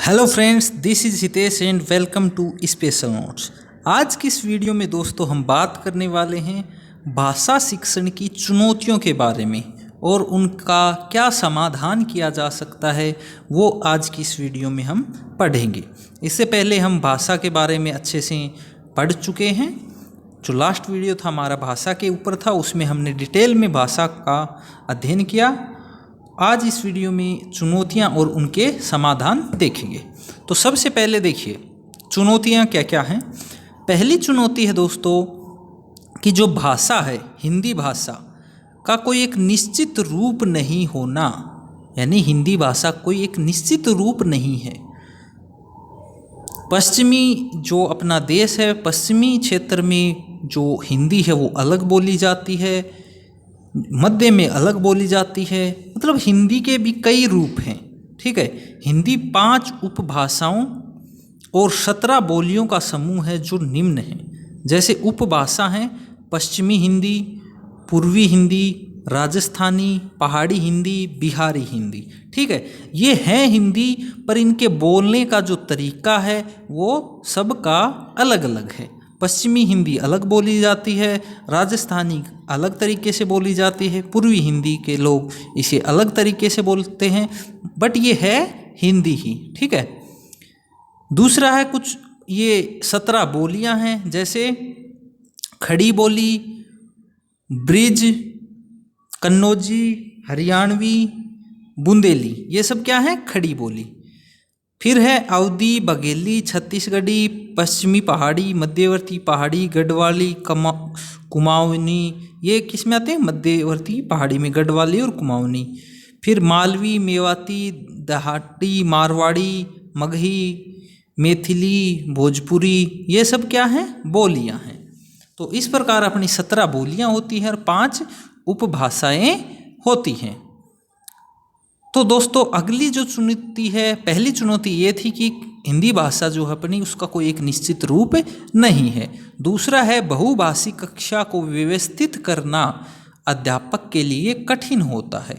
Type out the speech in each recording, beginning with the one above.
Hello friends, this is Hitesh and welcome to special notes. आज की इस वीडियो में दोस्तों हम बात करने वाले हैं भाषा शिक्षण की चुनौतियों के बारे में और उनका क्या समाधान किया जा सकता है, वो आज की इस वीडियो में हम पढ़ेंगे। इससे पहले हम भाषा के बारे में अच्छे से पढ़ चुके हैं। जो लास्ट वीडियो था हमारा भाषा के ऊपर था, उसमें हमने डिटेल में भाषा का अध्ययन किया। आज इस वीडियो में चुनौतियां और उनके समाधान देखेंगे। तो सबसे पहले देखिए चुनौतियां क्या क्या हैं। पहली चुनौती है दोस्तों कि जो भाषा है, हिंदी भाषा का कोई एक निश्चित रूप नहीं होना, यानी हिंदी भाषा कोई एक निश्चित रूप नहीं है। पश्चिमी जो अपना देश है, पश्चिमी क्षेत्र में जो हिंदी है वो अलग बोली जाती है, मध्य में अलग बोली जाती है। मतलब हिंदी के भी कई रूप हैं, ठीक है। हिंदी 5 उपभाषाओं और 17 बोलियों का समूह है जो निम्न है। जैसे उपभाषा हैं पश्चिमी हिंदी, पूर्वी हिंदी, राजस्थानी, पहाड़ी हिंदी, बिहारी हिंदी, ठीक है। ये हैं हिंदी, पर इनके बोलने का जो तरीका है वो सबका अलग अलग है। पश्चिमी हिंदी अलग बोली जाती है, राजस्थानी अलग तरीके से बोली जाती है, पूर्वी हिंदी के लोग इसे अलग तरीके से बोलते हैं, बट ये है हिंदी ही, ठीक है। दूसरा है कुछ ये 17 बोलियां हैं, जैसे खड़ी बोली, ब्रिज, कन्नौजी, हरियाणवी, बुंदेली, ये सब क्या है? खड़ी बोली। फिर है अवधी, बघेली, छत्तीसगढ़ी, पश्चिमी पहाड़ी, मध्यवर्ती पहाड़ी, गढ़वाली, कुमाऊनी, ये किस में आते हैं? मध्यवर्ती पहाड़ी में, गढ़वाली और कुमाऊनी। फिर मालवी, मेवाती, देहाती, मारवाड़ी, मगही, मैथिली, भोजपुरी, ये सब क्या हैं? बोलियां हैं। तो इस प्रकार अपनी 17 बोलियां होती हैं और 5 उपभाषाएं होती हैं। तो दोस्तों अगली जो चुनौती है, पहली चुनौती ये थी कि हिंदी भाषा जो है अपनी, उसका कोई एक निश्चित रूप नहीं है। दूसरा है बहुभाषी कक्षा को व्यवस्थित करना अध्यापक के लिए कठिन होता है,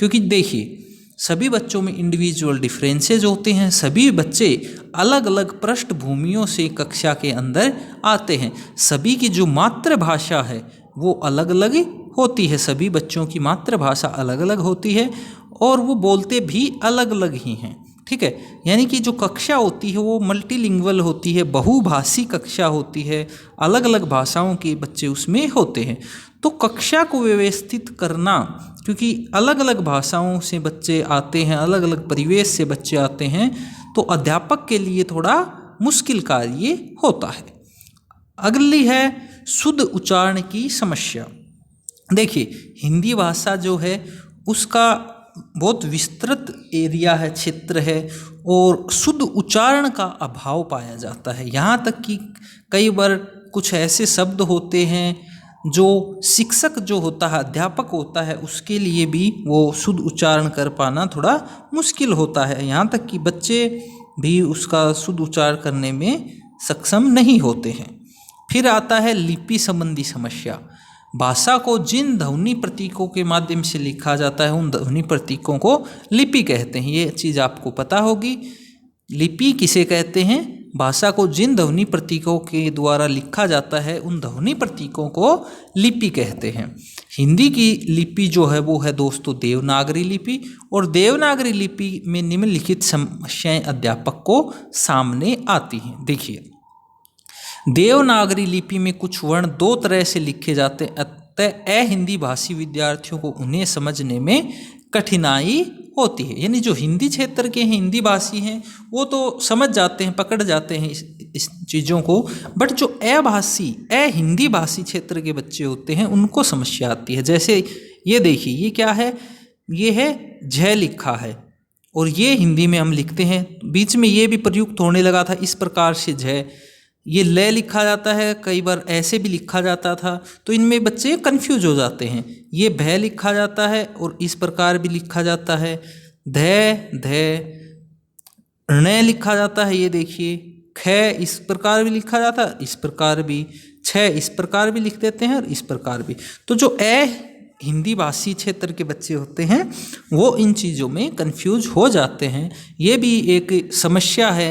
क्योंकि देखिए सभी बच्चों में इंडिविजुअल डिफरेंसेज होते हैं। सभी बच्चे अलग अलग पृष्ठभूमियों से कक्षा के अंदर आते हैं। सभी की जो मातृभाषा है वो अलग अलग होती है। सभी बच्चों की मातृभाषा अलग अलग होती है और वो बोलते भी अलग अलग ही हैं, ठीक है। यानी कि जो कक्षा होती है वो मल्टीलिंगुअल होती है, बहुभाषी कक्षा होती है, अलग अलग भाषाओं के बच्चे उसमें होते हैं। तो कक्षा को व्यवस्थित करना, क्योंकि अलग अलग भाषाओं से बच्चे आते हैं, अलग अलग परिवेश से बच्चे आते हैं, तो अध्यापक के लिए थोड़ा मुश्किल कार्य होता है। अगली है शुद्ध उच्चारण की समस्या। देखिए हिंदी भाषा जो है उसका बहुत विस्तृत एरिया है, क्षेत्र है, और शुद्ध उच्चारण का अभाव पाया जाता है। यहाँ तक कि कई बार कुछ ऐसे शब्द होते हैं जो शिक्षक जो होता है, अध्यापक होता है, उसके लिए भी वो शुद्ध उच्चारण कर पाना थोड़ा मुश्किल होता है। यहाँ तक कि बच्चे भी उसका शुद्ध उच्चारण करने में सक्षम नहीं होते हैं। फिर आता है लिपि संबंधी समस्या। भाषा को जिन ध्वनि प्रतीकों के माध्यम से लिखा जाता है उन ध्वनि प्रतीकों को लिपि कहते हैं। ये चीज़ आपको पता होगी। लिपि किसे कहते हैं? भाषा को जिन ध्वनि प्रतीकों के द्वारा लिखा जाता है उन ध्वनि प्रतीकों को लिपि कहते हैं। हिंदी की लिपि जो है वो है दोस्तों देवनागरी लिपि, और देवनागरी लिपि में निम्नलिखित समस्याएं अध्यापक को सामने आती हैं। देखिए देवनागरी लिपि में कुछ वर्ण 2 तरह से लिखे जाते हैं, अतः अहिंदी भाषी विद्यार्थियों को उन्हें समझने में कठिनाई होती है। यानी जो हिंदी क्षेत्र के हैं, हिंदी भाषी हैं, वो तो समझ जाते हैं, पकड़ जाते हैं इस चीज़ों को, बट जो अभाषी अहिंदी भाषी क्षेत्र के बच्चे होते हैं उनको समस्या आती है। जैसे ये देखिए, ये क्या है? ये है झ लिखा है, और ये हिंदी में हम लिखते हैं, बीच में ये भी प्रयुक्त होने लगा था इस प्रकार से झ। ये ले लिखा जाता है, कई बार ऐसे भी लिखा जाता था, तो इनमें बच्चे कंफ्यूज हो जाते हैं। ये भय लिखा जाता है और इस प्रकार भी लिखा जाता है। ध ण लिखा जाता है, ये देखिए। ख इस प्रकार भी लिखा जाता है, इस प्रकार भी। छ इस प्रकार भी लिख देते हैं और इस प्रकार भी। तो जो हिंदी भाषी क्षेत्र के बच्चे होते हैं वो इन चीज़ों में कंफ्यूज हो जाते हैं। ये भी एक समस्या है,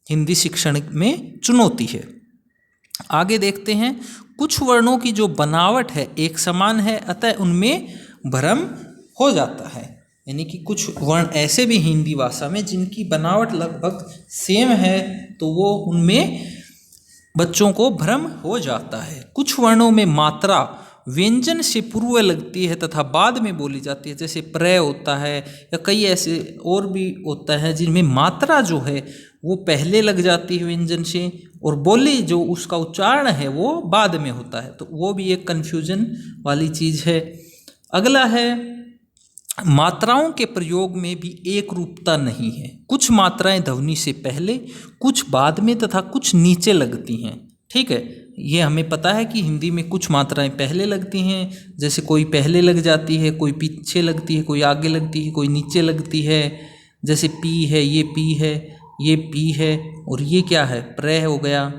हिंदी शिक्षण में चुनौती है। आगे देखते हैं, कुछ वर्णों की जो बनावट है एक समान है, अतः उनमें भ्रम हो जाता है। यानी कि कुछ वर्ण ऐसे भी हिंदी भाषा में जिनकी बनावट लगभग सेम है, तो वो उनमें बच्चों को भ्रम हो जाता है। कुछ वर्णों में मात्रा व्यंजन से पूर्व लगती है तथा बाद में बोली जाती है, जैसे प्रय होता है, या कई ऐसे और भी होता है जिनमें मात्रा जो है वो पहले लग जाती है व्यंजन से, और बोली जो उसका उच्चारण है वो बाद में होता है। तो वो भी एक कन्फ्यूजन वाली चीज़ है। अगला है, मात्राओं के प्रयोग में भी एक रूपता नहीं है। कुछ मात्राएं ध्वनि से पहले, कुछ बाद में तथा कुछ नीचे लगती हैं। ठीक है, ये हमें पता है कि हिंदी में कुछ मात्राएं पहले लगती हैं, जैसे कोई पहले लग जाती है, कोई पीछे लगती है, कोई आगे लगती है, कोई नीचे लगती है। जैसे पी है, ये पी है, और ये क्या है, प्रय हो गया,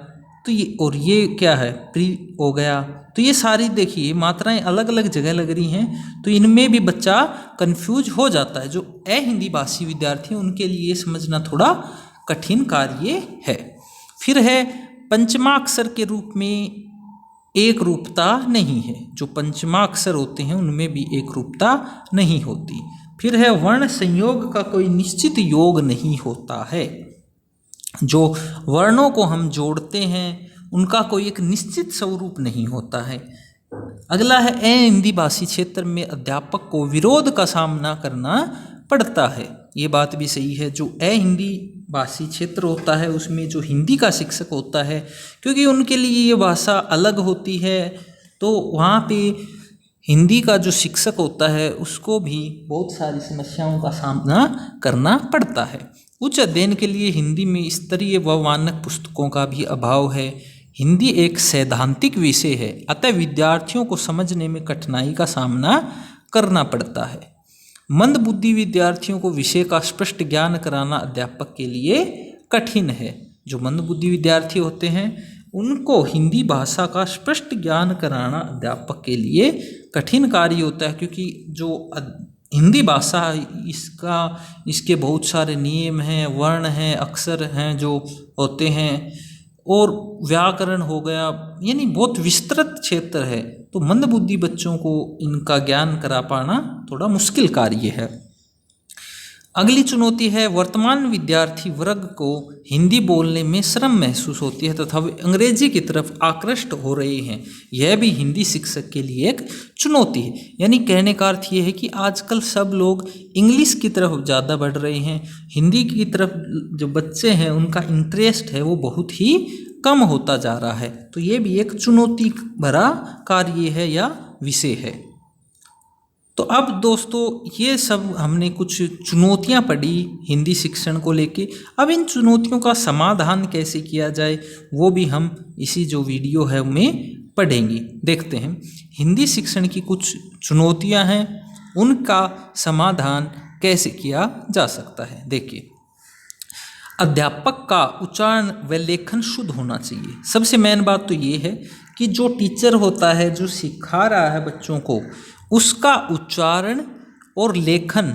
तो ये, और ये क्या है, प्री हो गया। तो ये सारी देखिए मात्राएं अलग अलग जगह लग रही हैं, तो इनमें भी बच्चा कंफ्यूज हो जाता है। जो हिंदी भाषी विद्यार्थी हैं उनके लिए ये समझना थोड़ा कठिन कार्य है। फिर है, पंचमाक्षर के रूप में एक रूपता नहीं है। जो पंचमाक्षर होते हैं उनमें भी एक रूपता नहीं होती। फिर है, वर्ण संयोग का कोई निश्चित योग नहीं होता है। जो वर्णों को हम जोड़ते हैं उनका कोई एक निश्चित स्वरूप नहीं होता है। अगला है, हिंदी भाषी क्षेत्र में अध्यापक को विरोध का सामना करना पड़ता है। ये बात भी सही है। जो हिंदी भाषी क्षेत्र होता है उसमें जो हिंदी का शिक्षक होता है, क्योंकि उनके लिए ये भाषा अलग होती है, तो वहाँ पे हिंदी का जो शिक्षक होता है उसको भी बहुत सारी समस्याओं का सामना करना पड़ता है। उच्च अध्ययन के लिए हिंदी में स्तरीय व मानक पुस्तकों का भी अभाव है। हिंदी एक सैद्धांतिक विषय है, अतः विद्यार्थियों को समझने में कठिनाई का सामना करना पड़ता है। मंदबुद्धि विद्यार्थियों को विषय का स्पष्ट ज्ञान कराना अध्यापक के लिए कठिन है। जो मंदबुद्धि विद्यार्थी होते हैं उनको हिंदी भाषा का स्पष्ट ज्ञान कराना अध्यापक के लिए कठिन कार्य होता है, क्योंकि जो हिंदी भाषा इसके बहुत सारे नियम हैं, वर्ण हैं, अक्षर हैं जो होते हैं, और व्याकरण हो गया, यानी बहुत विस्तृत क्षेत्र है। तो मंदबुद्धि बच्चों को इनका ज्ञान करा पाना थोड़ा मुश्किल कार्य है। अगली चुनौती है, वर्तमान विद्यार्थी वर्ग को हिंदी बोलने में शर्म महसूस होती है तथा वे अंग्रेजी की तरफ आकृष्ट हो रहे हैं। यह भी हिंदी शिक्षक के लिए एक चुनौती है। यानी कहने का अर्थ ये है कि आजकल सब लोग इंग्लिश की तरफ ज़्यादा बढ़ रहे हैं, हिंदी की तरफ जो बच्चे हैं उनका इंटरेस्ट है वो बहुत ही कम होता जा रहा है। तो ये भी एक चुनौती भरा कार्य है या विषय है। तो अब दोस्तों ये सब हमने कुछ चुनौतियां पढ़ी हिंदी शिक्षण को लेके। अब इन चुनौतियों का समाधान कैसे किया जाए वो भी हम इसी जो वीडियो है में पढ़ेंगे। देखते हैं हिंदी शिक्षण की कुछ चुनौतियां हैं, उनका समाधान कैसे किया जा सकता है। देखिए, अध्यापक का उच्चारण व लेखन शुद्ध होना चाहिए। सबसे मेन बात तो ये है कि जो टीचर होता है जो सिखा रहा है बच्चों को, उसका उच्चारण और लेखन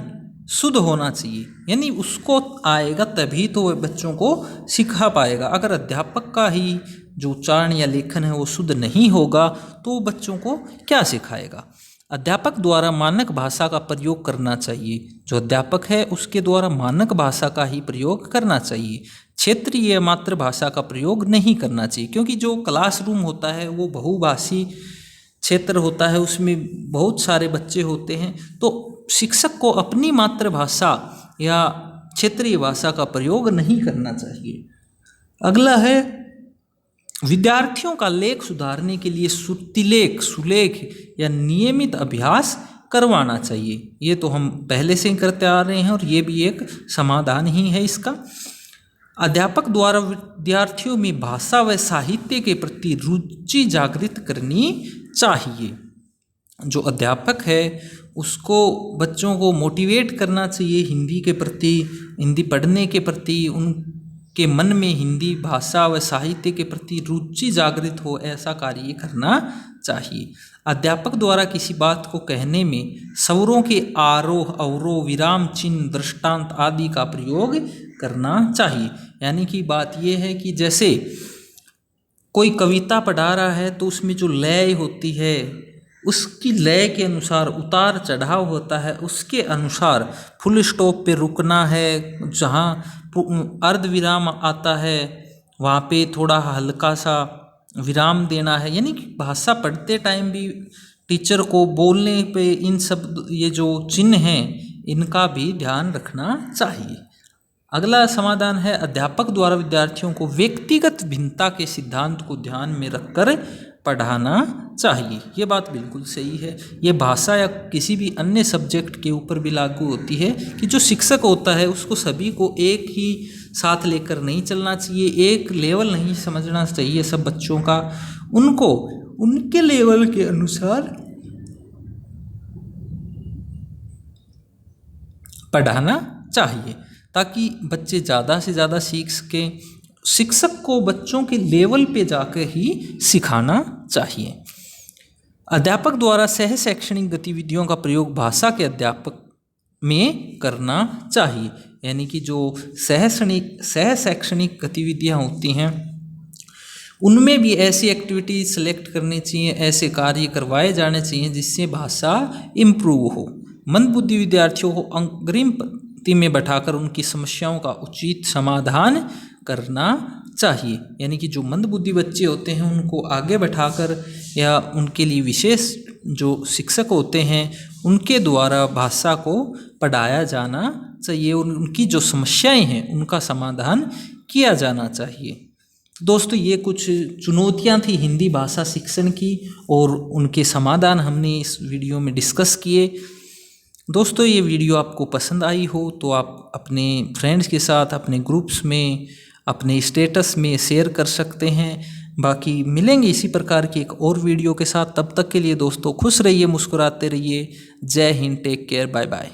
शुद्ध होना चाहिए। यानी उसको आएगा तभी तो वह बच्चों को सिखा पाएगा। अगर अध्यापक का ही जो उच्चारण या लेखन है वो शुद्ध नहीं होगा तो वो बच्चों को क्या सिखाएगा। अध्यापक द्वारा मानक भाषा का प्रयोग करना चाहिए। जो अध्यापक है उसके द्वारा मानक भाषा का ही प्रयोग करना चाहिए, क्षेत्रीय मातृभाषा का प्रयोग नहीं करना चाहिए। क्योंकि जो क्लासरूम होता है वो बहुभाषी क्षेत्र होता है, उसमें बहुत सारे बच्चे होते हैं, तो शिक्षक को अपनी मातृभाषा या क्षेत्रीय भाषा का प्रयोग नहीं करना चाहिए। अगला है, विद्यार्थियों का लेख सुधारने के लिए श्रुतिलेख, सुलेख या नियमित अभ्यास करवाना चाहिए। ये तो हम पहले से ही करते आ रहे हैं और ये भी एक समाधान ही है इसका। अध्यापक द्वारा विद्यार्थियों में भाषा व साहित्य के प्रति रुचि जागृत करनी चाहिए। जो अध्यापक है उसको बच्चों को मोटिवेट करना चाहिए हिंदी के प्रति, हिंदी पढ़ने के प्रति, के मन में हिंदी भाषा व साहित्य के प्रति रुचि जागृत हो, ऐसा कार्य करना चाहिए। अध्यापक द्वारा किसी बात को कहने में स्वरों के आरोह अवरोह विराम चिन्ह दृष्टांत आदि का प्रयोग करना चाहिए। यानी कि बात यह है कि जैसे कोई कविता पढ़ा रहा है तो उसमें जो लय होती है उसकी लय के अनुसार उतार चढ़ाव होता है, उसके अनुसार फुल स्टॉप पे रुकना है, जहाँ अर्ध विराम आता है वहाँ पे थोड़ा हल्का सा विराम देना है। यानी कि भाषा पढ़ते टाइम भी टीचर को बोलने पे इन सब ये जो चिन्ह हैं इनका भी ध्यान रखना चाहिए। अगला समाधान है अध्यापक द्वारा विद्यार्थियों को व्यक्तिगत भिन्नता के सिद्धांत को ध्यान में रखकर पढ़ाना चाहिए। ये बात बिल्कुल सही है। ये भाषा या किसी भी अन्य सब्जेक्ट के ऊपर भी लागू होती है कि जो शिक्षक होता है उसको सभी को एक ही साथ लेकर नहीं चलना चाहिए, एक लेवल नहीं समझना चाहिए सब बच्चों का, उनको उनके लेवल के अनुसार पढ़ाना चाहिए ताकि बच्चे ज़्यादा से ज़्यादा सीख सकें। शिक्षक को बच्चों के लेवल पे जाकर ही सिखाना चाहिए। अध्यापक द्वारा सह शैक्षणिक गतिविधियों का प्रयोग भाषा के अध्यापक में करना चाहिए। यानी कि जो सह शैक्षणिक गतिविधियाँ होती हैं उनमें भी ऐसी एक्टिविटीज सेलेक्ट करनी चाहिए, ऐसे कार्य करवाए जाने चाहिए जिससे भाषा इम्प्रूव हो। मंदबुद्धि विद्यार्थियों को अग्रिम पंक्ति में बैठाकर उनकी समस्याओं का उचित समाधान करना चाहिए। यानी कि जो मंदबुद्धि बच्चे होते हैं उनको आगे बैठाकर या उनके लिए विशेष जो शिक्षक होते हैं उनके द्वारा भाषा को पढ़ाया जाना चाहिए और उनकी जो समस्याएं हैं उनका समाधान किया जाना चाहिए। दोस्तों ये कुछ चुनौतियां थी हिंदी भाषा शिक्षण की और उनके समाधान हमने इस वीडियो में डिस्कस किए। दोस्तों ये वीडियो आपको पसंद आई हो तो आप अपने फ्रेंड्स के साथ अपने ग्रुप्स में अपने स्टेटस में शेयर कर सकते हैं। बाकी मिलेंगे इसी प्रकार की एक और वीडियो के साथ। तब तक के लिए दोस्तों खुश रहिए, मुस्कुराते रहिए। जय हिंद, टेक केयर, बाय बाय।